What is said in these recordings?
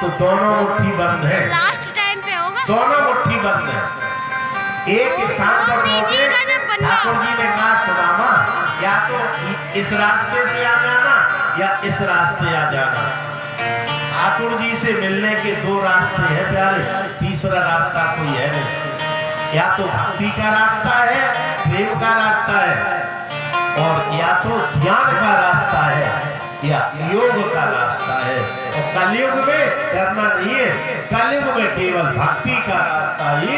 तो दोनों मुट्ठी बंद है, लास्ट टाइम पे होगा, दोनों मुट्ठी बंद है। एक स्थान पर पहुंचे, ठाकुर जी ने कहा सुदामा या तो इस रास्ते से आ जाना या इस रास्ते आ जाना। ठाकुर जी से मिलने के दो रास्ते हैं प्यारे, तीसरा रास्ता कोई है नहीं। या तो भक्ति का रास्ता है, प्रेम का रास्ता है, और या तो ज्ञान का रास्ता है या योग का रास्ता है। और कलयुग में करना नहीं है, कलयुग में केवल भक्ति का रास्ता ही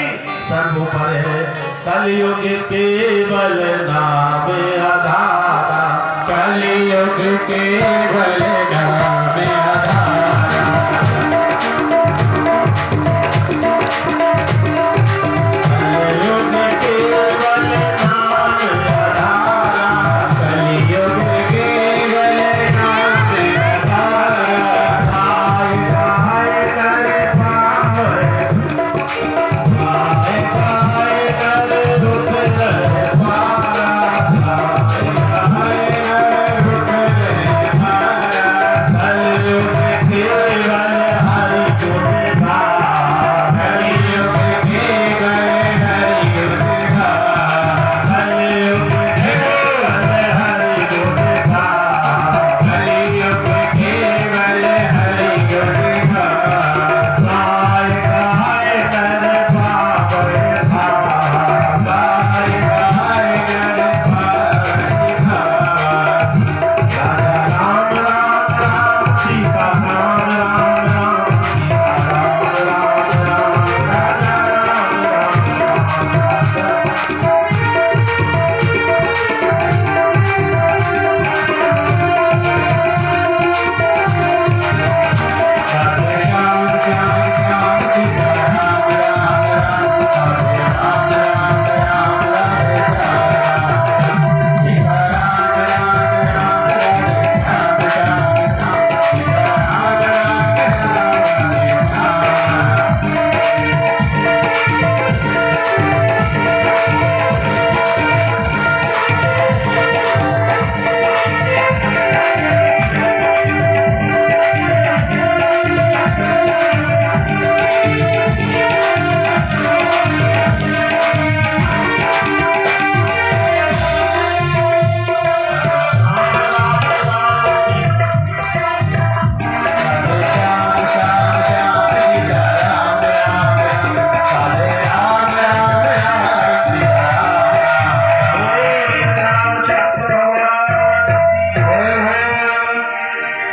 सर्वोपर है। कलयुग केवल नाम आधारा, कलयुग केवल नाम आधारा।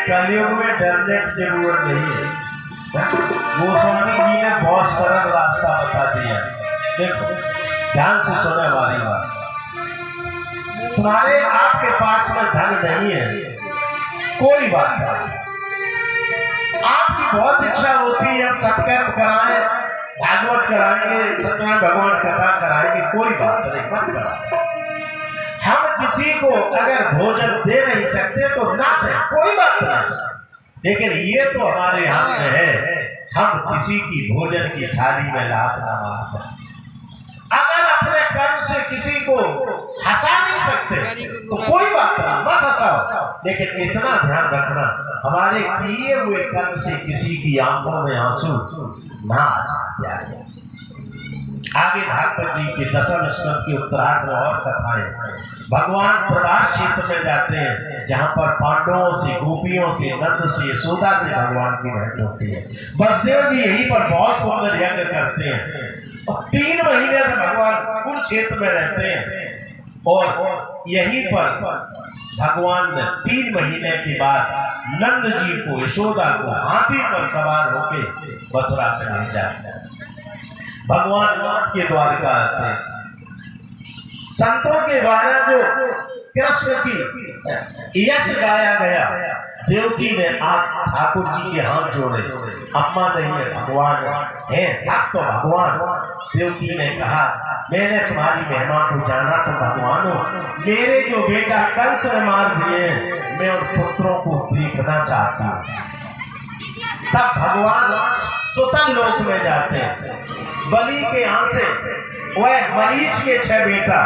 कलयुग में डरने की जरूरत नहीं है। गोस्वामी जी ने बहुत सरल रास्ता बता दिया। देखो ध्यान से सुनो हमारी बात। तुम्हारे आपके पास में धन नहीं है, कोई बात नहीं। आपकी बहुत इच्छा होती है हम सत्कर्म कराएं, भागवत कराएंगे, सत्यनारायण भगवान कथा कराएंगे, कोई बात नहीं, मत कराएं। हम किसी को अगर भोजन दे नहीं सकते तो ना दें, कोई बात नहीं। लेकिन ये तो हमारे हाथ में है, हम किसी की भोजन की थाली में लात ना मारते। अगर अपने कर्म से किसी को हंसा नहीं सकते तो कोई बात नहीं, मत हंसाओ। लेकिन इतना ध्यान रखना हमारे किए हुए कर्म से किसी की आंखों में आंसू ना आ जाए। आगे भागवत जी के दशम स्कंद की उत्तरार्ध में और कथाएं। भगवान प्रवास क्षेत्र में जाते हैं जहां पर पांडवों से, गोपियों से, नंद से, यशोदा से भगवान की भेंट होती है। वसुदेव जी यहीं पर बहुत सुंदर यज्ञ करते हैं और 3 महीने तक भगवान कुरुक्षेत्र में रहते हैं। और यहीं पर भगवान ने 3 महीने के बाद नंद जी को, यशोदा को हाथी पर सवार होकर मथुरा में ले जाते हैं। भगवान नाथ के द्वारका आते हैं। संतों के द्वारा जो कृष्ण की यश गाया गया, देवकी ने आप ठाकुर जी के हाथ जोड़े, अम्मा नहीं है भगवान है, आप तो भगवान। देवकी ने कहा मैंने तुम्हारी महिमा को जाना तो भगवान हो, मेरे जो बेटा कंस ने मार दिए मैं उन पुत्रों को देखना चाहता हूँ। तब भगवान सुतन लोक में जाते हैं। बलि के यहाँ से वह मरीच के 6 बेटा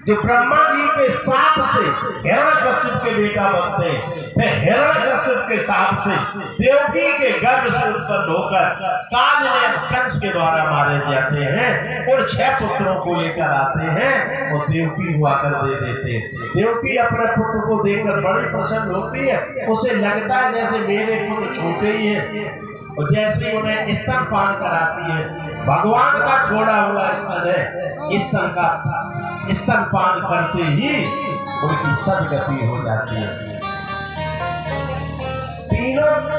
जो ब्रह्मा जी के साथ से हिरण्यकश्यप के बेटा बनते हैं, फिर हिरण्यकश्यप के साथ से देवकी के गर्भ से उत्पन्न होकर काल कंस के द्वारा मारे जाते हैं और 6 पुत्रों को लेकर आते हैं और देवकी हुआ कर दे देते हैं। देवकी अपने पुत्र को देखकर बड़ी प्रसन्न होती है, उसे लगता है जैसे मेरे पुत्र छोटे ही है, और जैसे ही उन्हें स्तनपान कराती है, भगवान का छोड़ा हुआ स्तन है, स्तन का स्तनपान करते ही उनकी सदगति हो जाती है।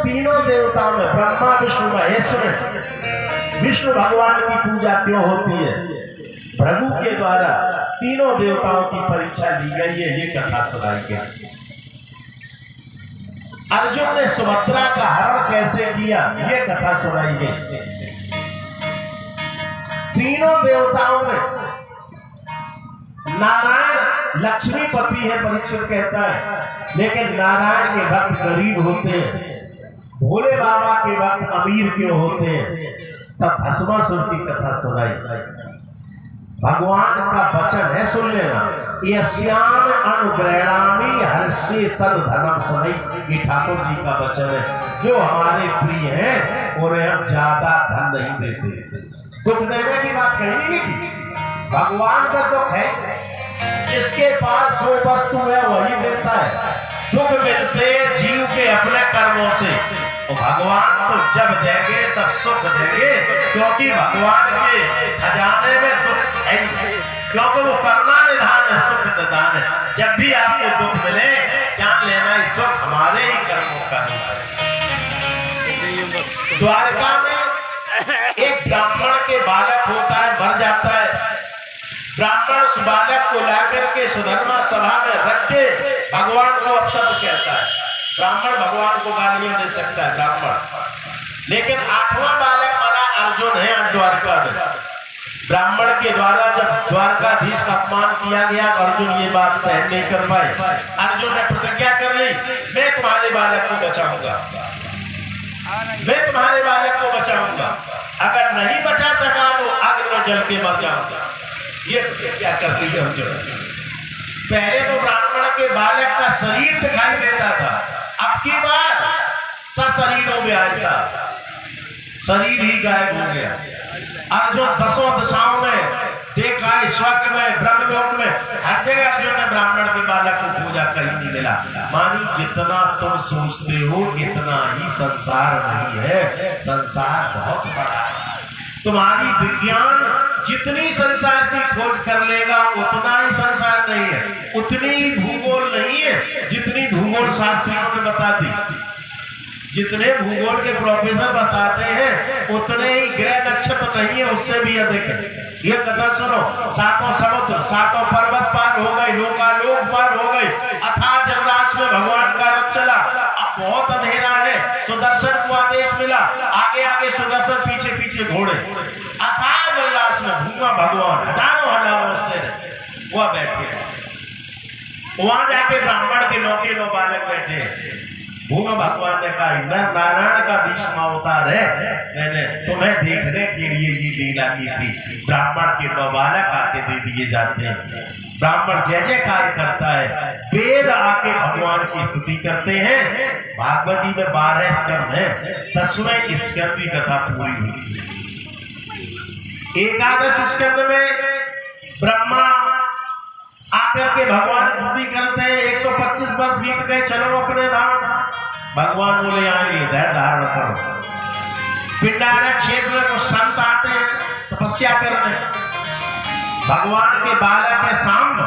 तीनों देवताओं में ब्रह्मा विष्णु महेश्वर, विष्णु भगवान की पूजा क्यों होती है? भृगु के द्वारा तीनों देवताओं की परीक्षा ली गई है, ये कथा सुनाई गई। अर्जुन ने सुभद्रा का हरण कैसे किया, ये कथा सुनाई गई। तीनों देवताओं में नारायण लक्ष्मीपति है, परीक्षित कहता है, लेकिन नारायण के भक्त गरीब होते हैं, भोले बाबा के भक्त अमीर क्यों होते हैं? तब भस्मासुर की कथा सुनाई। भगवान का वचन है, सुन लेना, यस्याम अनुग्रहणामि हर्षे तद धनम सुनाई। ये ठाकुर जी का वचन है, जो हमारे प्रिय हैं उन्हें हम ज्यादा धन नहीं देते। दुख देने की बात कहीं नहीं की, भगवान का दुख है, जिसके पास जो वस्तु है वही देता है। दुख मिलते जीव के अपने कर्मों से, और भगवान तो जब देंगे तब सुख देंगे, क्योंकि भगवान के खजाने में दुख है, क्योंकि वो करना निधान है, सुख निधान है। जब भी आपको दुख मिले, जान लेना ये दुख हमारे ही कर्मों का है। द्वारका में एक ब्राह्मण के बालक होता है, मर जाता है। ब्राह्मण उस बालक को लाकर के सुधर्मा सभा में रख के भगवान को अपशब्द कहता है। ब्राह्मण भगवान को गालियां दे सकता है ब्राह्मण, लेकिन 8वां बालक मरा अर्जुन है द्वारका में। ब्राह्मण के द्वारा जब द्वारकाधीश का अपमान किया गया, अर्जुन ये बात सहन नहीं कर पाए। अर्जुन ने प्रतिज्ञा कर ली, मैं तुम्हारे बालक को बचाऊंगा, मैं तुम्हारे बालक को बचाऊंगा, अगर नहीं बचा सका तो अग्नि में जल के मर जाऊंगा। ये क्या कर रही है अर्जुन? पहले तो ब्राह्मण के बालक का शरीर दिखाई देता था, अब की बार सशरीरों में ऐसा शरीर ही गायब हो गया। अर्जुन 10 दिशाओं में देखा, स्वर्ग में, ब्रह्मलोक में, हर जगह अर्जुन ने ब्राह्मण के बालक को पूजा कहीं नहीं मिला। मानी जितना तुम सोचते हो इतना ही संसार नहीं है, संसार बहुत बड़ा है। तुम्हारी विज्ञान जितनी संसार की खोज कर लेगा उतना ही संसार नहीं है, उतनी ही भूगोल नहीं है जितनी भूगोल शास्त्रियों ने बता दी। जितने भूगोल के प्रोफेसर बताते हैं उतने ही ग्रह नक्षत्र नहीं है, उससे भी अधिक है। ये कथा सुनो, 7 समुद्र 7 पर्वत पार हो गए, लोकालोक पार हो गए, अथाह जलराशि में भगवान का रथ चला। अब बहुत अंधेरा है, सुदर्शन को आदेश मिला, आगे आगे सुदर्शन, पीछे पीछे घोड़े। अथाह जलराशि में भूमा भगवान हजारों से वह बैठे, वहां जाके ब्राह्मण के 9 बालक बैठे। भूमा भगवान ने कहा, इधर नारायण का 20वां अवतार है, मैंने तुम्हें देखने के लिए ये लीला की थी। ब्राह्मण के 9 बालक आके दे दिए जाते हैं। ब्राह्मण जय जयकार करता है, वेद आके भगवान की स्तुति करते हैं। भागवत जी में 12 स्कंद है, 10वें स्कंद की कथा पूरी हुई। 11 स्कंद में ब्रह्मा आकर के भगवान स्तुति करते हैं। 125 वर्ष बीत गए, चलो अपने धाम। भगवान बोले, आएंगे, धैर्य धारण करो। पिंडारक क्षेत्र में संत आते हैं तपस्या करने, भगवान के बालक के सामने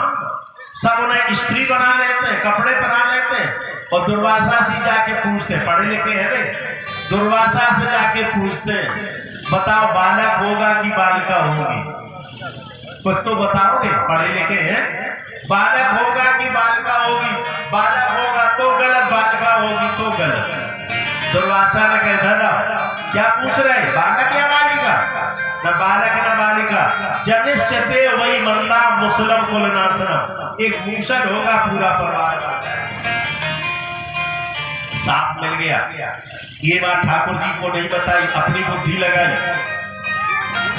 सब उन्हें स्त्री बना लेते हैं, कपड़े पहना लेते हैं, और दुर्वासा से जाके पूछते, पढ़े लिखे हैं वे, दुर्वासा से जाके पूछते, बताओ बालक होगा कि बालिका होगी? कुछ तो बताओगे, पढ़े लिखे हैं। बालक होगा कि बालिका होगी? बालक होगा तो गलत, बालिका होगी तो गलत। दुर्वासा ने कहा, क्या पूछ रहे, बालक या बालिका? न बालक न बालिका, जनिष्यते वही मंदा मुसलम कुलनाशनम। एक मूषक होगा पूरा परिवार साफ मिल गया। ये बात ठाकुर जी को नहीं बताई, अपनी बुद्धि लगाई।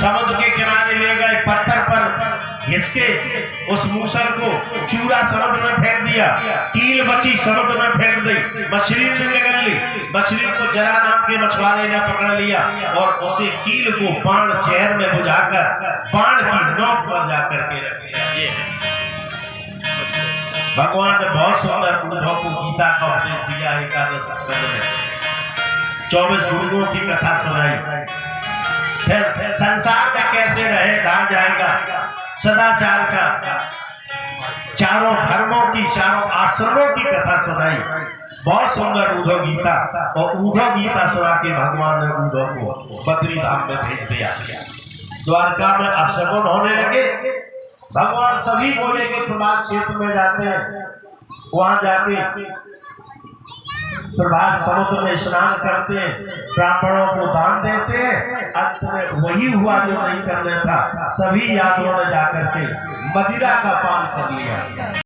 समुद्र के किनारे ले गए, पत्थर पर घिसके उस मूसल को चूरा समुद्र में फेंक दिया, कील बची समुद्र में फेंक दी, मछली ने निगल ली, मछली को जरा नाम के मछुआरे ने पकड़ लिया और उसे कील को बाण जहर में बुझाकर बाण की नोक पर जाकर के रख दिया। ये भगवान ने बहुत सुंदर उद्धव को गीता का उपदेश दिया। एकादश स्कंद में 24 गुरुओं की कथा सुनाई। फिर संसार में कैसे रहे, कहा जाएगा सदाचार का, चारों धर्मों की, चारों आश्रमों की कथा सुनाई। बहुत सुंदर उद्धव गीता। और उद्धव गीता सुना के भगवान ने उद्धव को बद्री धाम में भेज दिया। द्वारका में अपशगुन होने लगे। भगवान सभी बोले के प्रभास क्षेत्र में जाते हैं, वहां जाके प्रभास समुद्र में स्नान करते हैं, ब्राह्मणों को दान देते हैं। अंत में वही हुआ जो नहीं करना था, सभी यादवों ने जाकर के मदिरा का पान कर लिया।